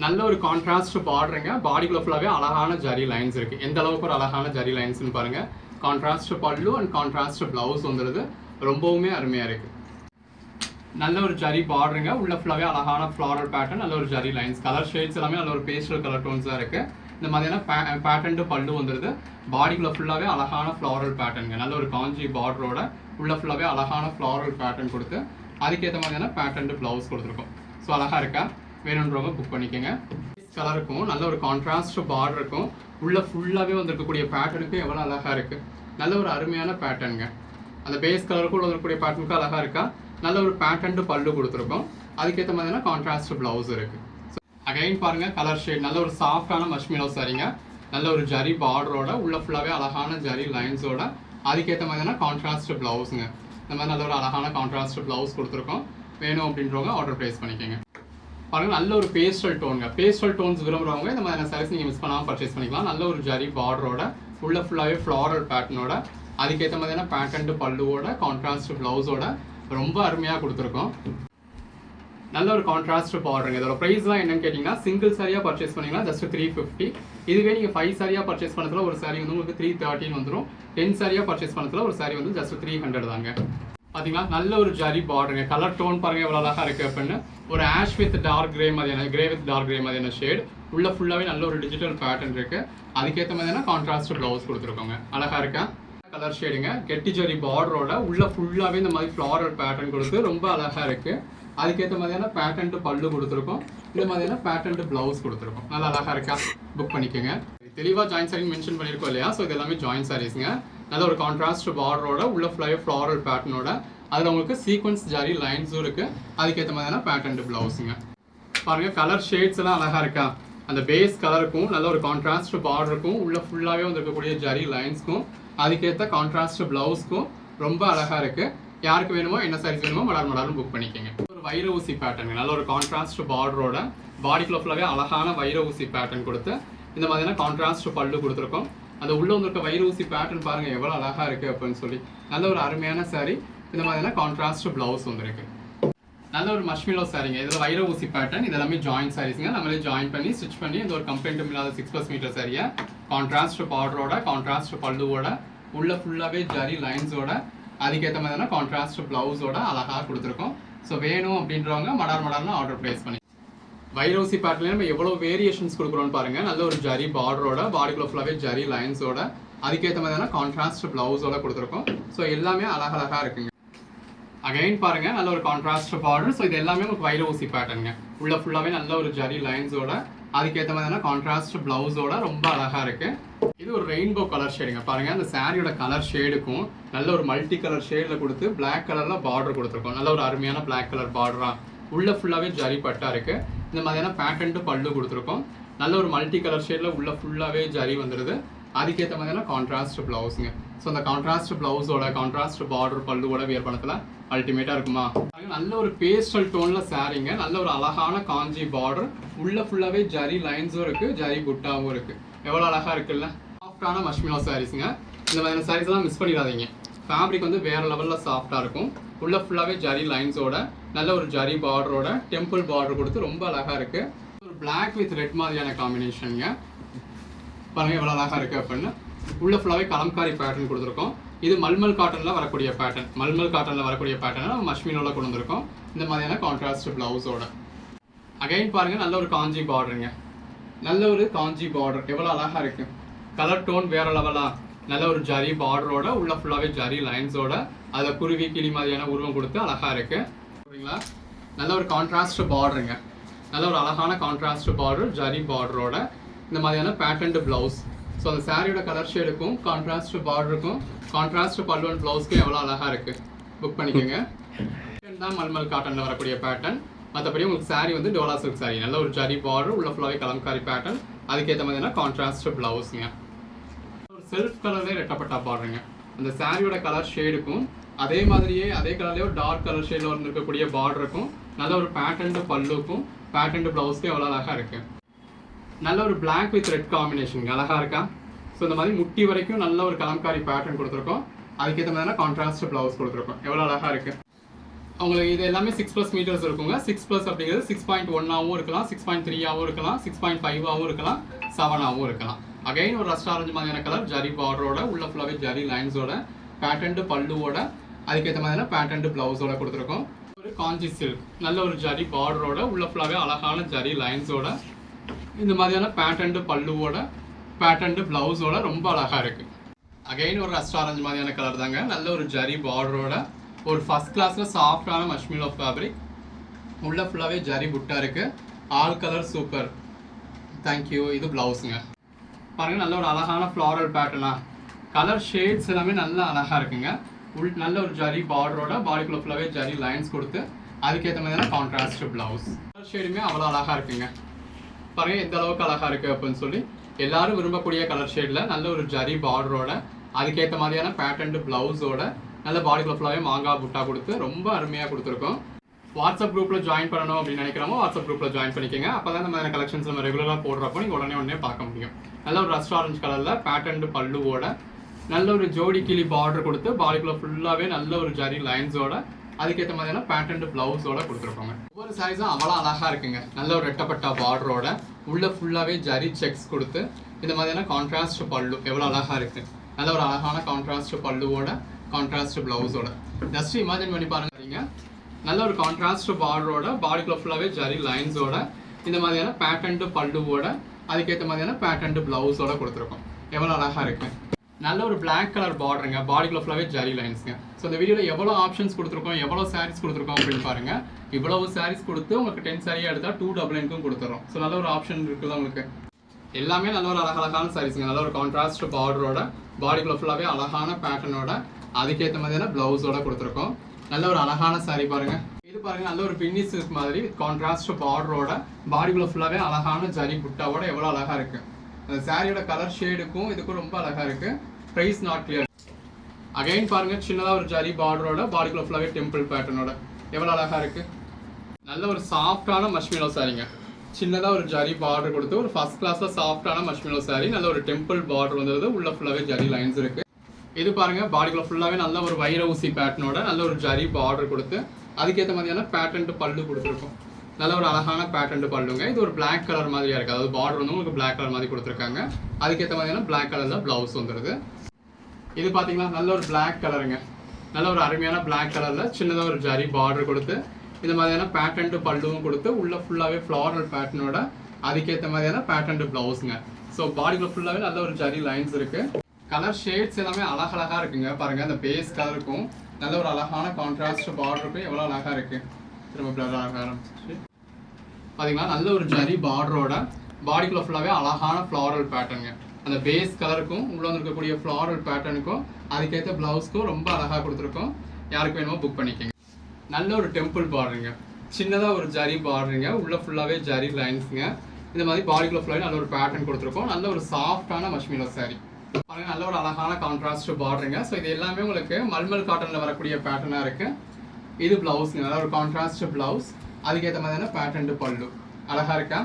நல்ல ஒரு கான்ட்ராஸ்ட் பார்டருங்க. பாடிக்குள்ள ஃபுல்லாகவே அழகான ஜரி லைன்ஸ் இருக்குது. எந்த அளவுக்கு ஒரு அழகான ஜரி லைன்ஸ்னு பாருங்கள். கான்ட்ராஸ்ட் பல்லு அண்ட் கான்ட்ராஸ்ட் ப்ளவுஸ் வந்துடுது. ரொம்பவுமே அருமையாக இருக்குது. நல்ல ஒரு ஜரி பார்டருங்க. உள்ள ஃபுல்லாகவே அழகான ஃப்ளாரல் பேட்டர்ன். நல்ல ஒரு ஜரி லைன்ஸ். கலர் ஷேட்ஸ் எல்லாமே நல்ல ஒரு பேஸ்டல் கலர் டோன்ஸாக இருக்குது. இந்த மாதிரியான பேட்டர்ன் பல்லு வந்துடுது. பாடிக்குள்ள ஃபுல்லாகவே அழகான ஃப்ளாரல் பேட்டர்னுங்க. நல்ல ஒரு காஞ்சி பார்டரோட உள்ள ஃபுல்லாகவே அழகான ஃப்ளாரல் பேட்டர்ன் கொடுத்து அதுக்கேற்ற மாதிரியான பேட்டர்ன் ப்ளவுஸ் கொடுத்துருக்கோம். ஸோ அழகாக இருக்கா? வேணுன்றவங்க புக் பண்ணிக்கோங்க. கலருக்கும் நல்ல ஒரு கான்ட்ராஸ்ட் பார்டருக்கும் உள்ள ஃபுல்லாகவே வந்துருக்கக்கூடிய பேட்டர்னுக்கும் எவ்வளோ அழகாக இருக்குது. நல்ல ஒரு அருமையான பேட்டர்னுங்க. அந்த பேஸ் கலருக்கும் உள்ள இருக்கக்கூடிய பேட்டர்னுக்கும் அழகாக இருக்கா? நல்ல ஒரு பேட்டர்ன் பல்லு கொடுத்துருக்கோம். அதுக்கேற்ற மாதிரியான கான்ட்ராஸ்ட் ப்ளவுஸ் இருக்குது. அகைன் பாருங்கள் கலர் ஷேட். நல்ல ஒரு சாஃப்டான மஷ்மிலோ சாரீங்க. நல்ல ஒரு ஜரி பார்டரோட உள்ள ஃபுல்லாகவே அழகான ஜரி லைன்ஸோட அதுக்கேற்ற மாதிரியான கான்ட்ராஸ்ட் ப்ளவுஸுங்க. இந்த மாதிரி நல்ல ஒரு அழகான கான்ட்ராஸ்ட் ப்ளவுஸ் கொடுத்துருக்கோம். வேணும் அப்படின்றவங்க ஆர்டர் ப்ளேஸ் பண்ணிக்கோங்க. பாருங்கள் நல்ல ஒரு பேஸ்டல் டோனுங்க. பேஸ்டல் டோன்ஸ் விரும்புகிறவங்க இந்த மாதிரியான சாரீஸ் நீங்கள் மிஸ் பண்ணாமல் பர்ச்சேஸ் பண்ணிக்கலாம். நல்ல ஒரு ஜரி பார்டரோட உள்ள ஃபுல்லாகவே ஃப்ளாரல் பேட்டர்னோட அதுக்கேற்ற மாதிரியான பேட்டர்ன் பல்லுவோட கான்ட்ராஸ்ட் ப்ளவுஸோட ரொம்ப அருமையாக கொடுத்துருக்கோம். நல்ல ஒரு கான்ட்ராஸ்ட் பார்டருங்க. இதோட ப்ரைஸ்லாம் என்னன்னு கேட்டிங்கன்னா சிங்கிள் சாரியாக பர்ச்சேஸ் பண்ணிங்கன்னா ஜஸ்ட் 350. இதுவே நீங்கள் 5 சாரியாக பர்ச்சேஸ் பண்ணதில் ஒரு சாரி வந்து உங்களுக்கு 313 வந்துடும். 10 சாரியாக பர்ச்சேஸ் பண்ணதில் ஒரு சாரி வந்து ஜஸ்ட் 300 தாங்க. பார்த்தீங்களா நல்ல ஒரு ஜரி பார்டருங்க. கலர் டோன் பாருங்கள் எவ்வளோ அழகாக இருக்குது அப்படின்னு. ஒரு ஆஷ் வித் டார்க் கிரே மாதிரியான கிரே வித் டார்க் கிரே மாதிரியான ஷேட். உள்ள ஃபுல்லாகவே நல்ல ஒரு டிஜிட்டல் பேட்டர்ன் இருக்குது. அதுக்கேற்ற மாதிரியான கான்ட்ராஸ்ட் ப்ளவுஸ் கொடுத்துருக்கோங்க. அழகாக இருக்கா கலர் ஷேடுங்க. கெட்டி ஜரி பார்டரோட உள்ள ஃபுல்லாகவே இந்த மாதிரி ஃப்ளாரல் பேட்டர்ன் கொடுத்து ரொம்ப அழகாக இருக்குது. அதுக்கேற்ற மாதிரியான பேட்டர்ன் பல்லு கொடுத்துருக்கோம். இந்த மாதிரியான பேட்டர்ன் ப்ளவுஸ் கொடுத்துருக்கோம். நல்லா அழகாக இருக்கா புக் பண்ணிக்கோங்க. தெளிவாக ஜாயின் சாரி மென்ஷன் பண்ணியிருக்கோம் இல்லையா? ஸோ இது எல்லாமே ஜாயின் சாரீஸ்ங்க. நல்ல ஒரு கான்ட்ராஸ்ட் பார்டரோட உள்ள ஃபுல்லாகவே ஃப்ளாரல் பேட்டர்னோட அதில் உங்களுக்கு சீக்வன்ஸ் ஜரி லைன்ஸும் இருக்குது. அதுக்கேற்ற மாதிரியான பேட்டர்ன் ப்ளவுஸுங்க. பாருங்கள் கலர் ஷேட்ஸ் எல்லாம் அழகாக இருக்கா? அந்த பேஸ் கலருக்கும் நல்ல ஒரு கான்ட்ராஸ்ட் பார்டருக்கும் உள்ள ஃபுல்லாகவே வந்துருக்கக்கூடிய ஜரி லைன்ஸ்க்கும் அதுக்கேற்ற கான்ட்ராஸ்ட் ப்ளவுஸ்க்கும் ரொம்ப அழகாக இருக்குது. யாருக்கு வேணுமோ என்ன சாரீஸ் வேணுமோ மடார்னு புக் பண்ணிக்கோங்க. ஒரு வைர ஊசி பேட்டர்ன் நல்ல ஒரு கான்ட்ராஸ்ட் பார்டரோட பாடிக்குள்ள ஃபுல்லாகவே அழகான வைர ஊசி பேட்டர்ன் கொடுத்து இந்த மாதிரியான கான்ட்ராஸ்ட் பல்லு கொடுத்துருக்கோம். அந்த உள்ள வந்துருக்க வைர ஊசி பேட்டர்ன் பாருங்கள் எவ்வளோ அழகாக இருக்குது அப்படின்னு சொல்லி. நல்ல ஒரு அருமையான சாரீ. இந்த மாதிரியான கான்ட்ராஸ்ட் ப்ளவுஸ் வந்துருக்கு. நல்ல ஒரு மஷ்மிலோ சாரீங்க. இதில் வைர ஊசி பேட்டர்ன் இது எல்லாமே ஜாயின் சாரீஸுங்க. நம்மளே ஜாயின் பண்ணி ஸ்டிச் பண்ணி இந்த ஒரு கம்ப்ளைண்ட்டும் இல்லாத 6+ மீட்டர் சாரியை கான்ட்ராஸ்ட் பார்டரோட கான்ட்ராஸ்ட் பல்லுவோட உள்ள ஃபுல்லாகவே ஜரி லைன்ஸோட அதுக்கேற்ற மாதிரியான கான்ட்ராஸ்ட் ப்ளவுஸோட அழகாக கொடுத்துருக்கோம். ஸோ வேணும் அப்படின்றவங்க மடார்னு ஆர்டர் ப்ளேஸ் பண்ணி. வைரோசி பேட்டர்ல நம்ம எவ்வளோ வேரியேஷன்ஸ் கொடுக்குறோன்னு பாருங்கள். நல்ல ஒரு ஜரி பார்டரோட பாடிக்குள்ள ஃபுல்லாகவே ஜரி லைன்ஸோட அதுக்கேற்ற மாதிரியான கான்ட்ராஸ்ட் ப்ளவுஸோட கொடுத்துருக்கோம். ஸோ எல்லாமே அழகழகாக இருக்குங்க. அகைன் பாருங்கள் நல்ல ஒரு கான்ட்ராஸ்ட் பார்டர். ஸோ இது எல்லாமே உங்களுக்கு வைரோசி பேட்டர்னுங்க. உள்ள ஃபுல்லாகவே நல்ல ஒரு ஜரி லைன்ஸோட அதுக்கேற்ற மாதிரியான கான்ட்ராஸ்ட் ப்ளவுஸோட ரொம்ப அழகாக இருக்குது. இது ஒரு ரெயின்போ கலர் ஷேடுங்க. பாருங்கள் அந்த சாரியோட கலர் ஷேடுக்கும் நல்ல ஒரு மல்டி கலர் ஷேடில் கொடுத்து பிளாக் கலரில் பார்டர் கொடுத்துருக்கோம். நல்ல ஒரு அருமையான பிளாக் கலர் பார்டராக உள்ள ஃபுல்லாகவே ஜரி பட்டா இருக்குது. இந்த மாதிரியான பேட்டர்ன் பல்லு கொடுத்துருக்கோம். நல்ல ஒரு மல்டி கலர் ஷேடில் உள்ள ஃபுல்லாகவே ஜரி வந்துடுது. அதுக்கேற்ற மாதிரியான கான்ட்ராஸ்ட் ப்ளவுஸுங்க. ஸோ அந்த கான்ட்ராஸ்ட் ப்ளவுஸோட கான்ட்ராஸ்ட் பார்டர் பல்லுவோட வியர் பண்ணத்தில் அல்டிமேட்டாக இருக்குமா? நல்ல ஒரு பேஸ்டல் டோனில் சாரீங்க. நல்ல ஒரு அழகான காஞ்சி பார்டர். உள்ள ஃபுல்லாகவே ஜரி லைன்ஸும் இருக்குது, ஜரி புட்டாவும் இருக்குது. எவ்வளோ அழகாக இருக்குல்ல? சாஃப்டான மஷ்மிலோ சாரீஸுங்க. இந்த மாதிரியான சாரீஸ்லாம் மிஸ் பண்ணிடாதீங்க. ஃபேப்ரிக் வந்து வேறு லெவலில் சாஃப்டாக இருக்கும். உள்ள ஃபுல்லாகவே ஜரி லைன்ஸோட நல்ல ஒரு ஜரி பார்டரோட டெம்பிள் பார்டர் கொடுத்து ரொம்ப அழகாக இருக்குது. ஒரு பிளாக் வித் ரெட் மாதிரியான காம்பினேஷனுங்க. பாருங்கள் எவ்வளோ அழகாக இருக்குது அப்படின்னு. உள்ள ஃபுல்லாகவே கலம்காரி பேட்டர்ன் கொடுத்துருக்கோம். இது மல்மல் காட்டனில் வரக்கூடிய பேட்டர்ன். மல்மல் காட்டனில் வரக்கூடிய பேட்டர்னை நம்ம மஷ்மினோட கொண்டு வந்திருக்கோம். இந்த மாதிரியான கான்ட்ராஸ்ட் ப்ளவுஸோட. அகைன் பாருங்கள் நல்ல ஒரு காஞ்சி பார்டருங்க. நல்ல ஒரு காஞ்சி பார்டர் எவ்வளோ அழகாக இருக்குது. கலர் டோன் வேறு லெவலாக நல்ல ஒரு ஜரி பார்டரோட உள்ள ஃபுல்லாகவே ஜரி லைன்ஸோட அதில் குருவி கிளி மாதிரியான உருவம் கொடுத்து அழகாக இருக்குது. சரிங்களா? நல்ல ஒரு கான்ட்ராஸ்ட் பார்டருங்க. நல்ல ஒரு அழகான கான்ட்ராஸ்ட் பார்டர் ஜரி பார்டரோட இந்த மாதிரியான பேட்டர்ன்டு ப்ளவுஸ். ஸோ அந்த சாரியோட கலர் ஷேடுக்கும் கான்ட்ராஸ்ட் பார்டருக்கும் கான்ட்ராஸ்ட் பல்லு அண்ட் ப்ளவுஸ்க்கும் எவ்வளோ அழகாக இருக்குது. புக் பண்ணிக்கோங்க. தான் மல்மல் காட்டனில் வரக்கூடிய பேட்டர்ன். மற்றபடி உங்களுக்கு சாரி வந்து டோலா சில்க் சாரி. நல்ல ஒரு ஜரி பார்டர் உள்ள ஃபுல்லாகவே கலம்காரி பேட்டர்ன். அதுக்கேற்ற மாதிரியான கான்ட்ராஸ்ட் ப்ளவுஸுங்க. ஒரு செல்ஃப் கலர்லேயே ரெட்டப்பட்டா பாடுறேங்க. அந்த சாரியோட கலர் ஷேடுக்கும் அதே மாதிரியே அதே கலர்லேயே ஒரு டார்க் கலர் ஷேடில் வந்துருக்கக்கூடிய பார்டருக்கும் நல்ல ஒரு பேட்டர்ன்டு பல்லுக்கும் பேட்டர்ன்டு ப்ளவுஸ்க்கும் எவ்வளோ அழகாக இருக்குது. நல்ல ஒரு பிளாக் வித் ரெட் காம்பினேஷன் அழகாக இருக்கா? ஸோ இந்த மாதிரி முட்டி வரைக்கும் நல்ல ஒரு கலம்காரி பேட்டர்ன் கொடுத்துருக்கோம். அதுக்கேற்ற மாதிரியான கான்ட்ராஸ்ட் ப்ளவுஸ் கொடுத்துருக்கோம். எவ்வளோ அழகாக இருக்குது. உங்களுக்கு இது எல்லாமே 6+ மீட்டர்ஸ் இருக்குங்க. 6+ அப்படிங்கிறது 6.1ஆகவும் இருக்கலாம், 6.3ஆகவும் இருக்கலாம், 6.5ஆகவும் இருக்கலாம், 7ஆகவும் இருக்கலாம். அகைன் ஒரு ரஸ்ட் ஆரஞ்சு மாதிரியான கலர் ஜரி பார்டரோட உள்ள ஃபுல்லாகவே ஜரி லைன்ஸோட பேட்டர்ன்டு பல்லுவோட அதுக்கேற்ற மாதிரியான பேட்டர்ன்டு ப்ளவுஸோட கொடுத்துருக்கோம். ஒரு காஞ்சி சில்க் நல்ல ஒரு ஜரி பார்டரோட உள்ள ஃபுல்லாகவே அழகான ஜரி லைன்ஸோட இந்த மாதிரியான பேட்டர்ன்டு பல்லுவோட பேட்டர்ன்டு ப்ளவுஸோட ரொம்ப அழகாக இருக்குது. அகைன் ஒரு ரஸ்ட் ஆரஞ்சு மாதிரியான கலர் தாங்க. நல்ல ஒரு ஜரி பார்டரோட ஒரு ஃபஸ்ட் கிளாஸில் சாஃப்டான மஷ்மிலோ ஃபேப்ரிக். உள்ள ஃபுல்லாகவே ஜரி புட்டா இருக்குது. All colour super. தேங்க்யூ. இது ப்ளவுஸுங்க. பாருங்கள் நல்ல ஒரு அழகான ஃப்ளாரல் பேட்டர்னா. கலர் ஷேட்ஸ் எல்லாமே நல்லா அழகாக இருக்குங்க. நல்ல ஒரு ஜரி பார்டரோட பாடிக்குள்ள ஃபுல்லாகவே ஜரி லைன்ஸ் கொடுத்து அதுக்கேற்ற மாதிரியான கான்ட்ராஸ்ட் ப்ளவுஸ். கலர் ஷேடுமே அவ்வளோ அழகாக இருக்குங்க. பாருங்கள் எந்த அளவுக்கு அழகாக இருக்குது அப்படின்னு சொல்லி எல்லாரும் விரும்பக்கூடிய கலர் ஷேடில் நல்ல ஒரு ஜரி பார்டரோட அதுக்கேற்ற மாதிரியான பேட்டர்ன்டு ப்ளவுஸோட நல்ல பாடிக்குள்ள ஃபுல்லாகவே மாங்காய் புட்டா கொடுத்து ரொம்ப அருமையாக கொடுத்துருக்கோம். வாட்ஸ்அப் குரூப்பில் ஜாயின் பண்ணணும் அப்படின்னு நினைக்கிறோமோ வாட்ஸ்அப் குரூப்பில் ஜாயின் பண்ணிக்கோங்க. அப்போ தான் இந்த மாதிரி கலெக்ஷன்ஸ் நம்ம ரெகுலராக போடுறப்போ நீங்கள் உடனே பார்க்க முடியும். நல்ல ஒரு ரஸ்ட் ஆரஞ்சு கலரில் பேட்டர்ன்டு பல்லுவோட நல்ல ஒரு ஜோடி கிளி பார்டர் கொடுத்து பாடிக்குள்ள ஃபுல்லாகவே நல்ல ஒரு ஜரி லைன்ஸோட அதுக்கேற்ற மாதிரியான பேட்டர்ன்டு ப்ளவுஸோட கொடுத்துருப்பாங்க. ஒவ்வொரு சாரீஸும் அவ்வளோ அழகாக இருக்குங்க. நல்ல ஒரு ரெட்டப்பட்டா பார்டரோட உள்ள ஃபுல்லாகவே ஜரி செக்ஸ் கொடுத்து இந்த மாதிரியான கான்ட்ராஸ்ட் பல்லு எவ்வளோ அழகாக இருக்குது. நல்ல ஒரு அழகான கான்ட்ராஸ்ட் பல்லுவோட கான்ட்ராஸ்ட் ப்ளவுஸோட. ஜஸ்ட் இமேஜின் பண்ணி பாருங்க, நல்ல ஒரு கான்ட்ராஸ்ட் பார்டரோட பாடிக்குள்ள ஃபுல்லாகவே ஜரி லைன்ஸோட இந்த மாதிரியான பேட்டர்ன்டு பல்லுவோட அதுக்கேற்ற மாதிரியான பேட்டர்ன்டு ப்ளவுஸோட கொடுத்துருக்கோம். எவ்வளோ அழகாக இருக்கு. நல்ல ஒரு பிளாக் கலர் பார்டருங்க, பாடிக்குள்ள ஃபுல்லாகவே ஜரி லைன்ஸுங்க. ஸோ இந்த வீடியோவில் எவ்வளோ ஆப்ஷன்ஸ் கொடுத்துருக்கோம், எவ்வளோ சாரீஸ் கொடுத்துருக்கோம் அப்படின்னு பாருங்க. இவ்வளவு சாரீஸ் கொடுத்து உங்களுக்கு 10 சாரியாக எடுத்தால் 299க்கும் கொடுத்துறோம். ஸோ நல்ல ஒரு ஆப்ஷன் இருக்குல்ல உங்களுக்கு. எல்லாமே நல்ல ஒரு அழகான சாரீஸுங்க. நல்ல ஒரு கான்ட்ராஸ்ட் பார்டரோட பாடிக்குள்ள ஃபுல்லாகவே அழகான பேட்டர்னோட அதுக்கேற்ற மாதிரியான ப்ளவுஸோட கொடுத்துருக்கோம். நல்ல ஒரு அழகான சாரீ பாருங்க. இது பாருங்க, நல்ல ஒரு பின்னி சில்க் மாதிரி கான்ட்ராஸ்ட் பார்டரோட பாடிக்குள்ள ஃபுல்லாகவே அழகான ஜரி புட்டாவோட எவ்வளோ அழகா இருக்கு. அந்த சாரியோட கலர் ஷேடுக்கும் இதுக்கும் ரொம்ப அழகா இருக்கு. Price not clear. அகைன் பாருங்க, சின்னதாக ஒரு ஜரி பார்டரோட பாடிக்குள்ள ஃபுல்லாகவே டெம்பிள் பேட்டர்னோட எவ்வளோ அழகா இருக்கு. நல்ல ஒரு சாஃப்டான மஷ்மிலோ சாரிங்க. சின்னதாக ஒரு ஜரி பார்டர் கொடுத்து ஒரு ஃபர்ஸ்ட் கிளாஸ்ல சாஃப்டான மஷ்மிலோ சாரி. நல்ல ஒரு டெம்பிள் பார்டர் வந்தது, உள்ள ஃபுல்லாகவே ஜரி லைன்ஸ் இருக்கு. இது பாருங்க, பாடிக்குள்ள ஃபுல்லாகவே நல்ல ஒரு வைர ஊசி பேட்டர்னோட நல்ல ஒரு ஜரி பார்டர் கொடுத்து அதுக்கேற்ற மாதிரியான பேட்டர்ன்டு பல்லு கொடுத்துருக்கோம். நல்ல ஒரு அழகான பேட்டர்ன்டு பல்லுங்க. இது ஒரு பிளாக் கலர் மாதிரியா இருக்கு. அதாவது பார்டர் வந்து உங்களுக்கு பிளாக் கலர் மாதிரி கொடுத்துருக்காங்க. அதுக்கேற்ற மாதிரியான பிளாக் கலர்ல பிளவுஸ் வந்துருது. இது பார்த்தீங்கன்னா நல்ல ஒரு பிளாக் கலருங்க. நல்ல ஒரு அருமையான பிளாக் கலர்ல சின்னதாக ஒரு ஜரி பார்டர் கொடுத்து இந்த மாதிரியான பேட்டர்ன்டு பல்லுவும் கொடுத்து உள்ள ஃபுல்லாகவே ஃப்ளாரல் பேட்டர்னோட அதுக்கேற்ற மாதிரியான பேட்டர்ன்டு பிளவுஸுங்க. ஸோ பாடிக்குள்ள ஃபுல்லாகவே நல்ல ஒரு ஜரி லைன்ஸ் இருக்கு. கலர் ஷேட்ஸ் எல்லாமே அழகழகா இருக்குங்க. பாருங்க, அந்த பேஸ் கலருக்கும் நல்ல ஒரு அழகான கான்ட்ராஸ்ட் பார்டருக்கும் எவ்வளோ அழகா இருக்கு. திரும்ப பிளர் ஆக ஆரம்பிச்சு பார்த்தீங்கன்னா நல்ல ஒரு ஜரி பார்டரோட பாடிக்குள்ள ஃபுல்லாகவே அழகான ஃப்ளாரல் பேட்டர்னுங்க. அந்த பேஸ் கலருக்கும் உள்ள இருக்கக்கூடிய ஃப்ளாரல் பேட்டர்னுக்கும் அதுக்கேற்ற பிளவுஸ்க்கும் ரொம்ப அழகா கொடுத்துருக்கோம். யாருக்கு வேணுமோ புக் பண்ணிக்கோங்க. நல்ல ஒரு டெம்பிள் பார்டருங்க. சின்னதாக ஒரு ஜரி பார்டருங்க. உள்ள ஃபுல்லாகவே ஜரி லைன்ஸுங்க. இந்த மாதிரி பாடிக்குள்ள ஃபுல்லாகவே நல்ல ஒரு பேட்டர்ன் கொடுத்துருக்கோம். நல்ல ஒரு சாஃப்டான மஷ்மிலோ சாரி பாருங்க. நல்ல ஒரு அழகான கான்ட்ராஸ்ட் பார்டருங்க. ஸோ இது எல்லாமே உங்களுக்கு மல்மல் காட்டனில் வரக்கூடிய பேட்டர்னாக இருக்கு. இது பிளவுஸ்ங்க. நல்ல ஒரு கான்ட்ராஸ்ட் பிளவுஸ் அதுக்கேற்ற மாதிரியான பேட்டர்ன்டு பல்லு அழகா இருக்கா.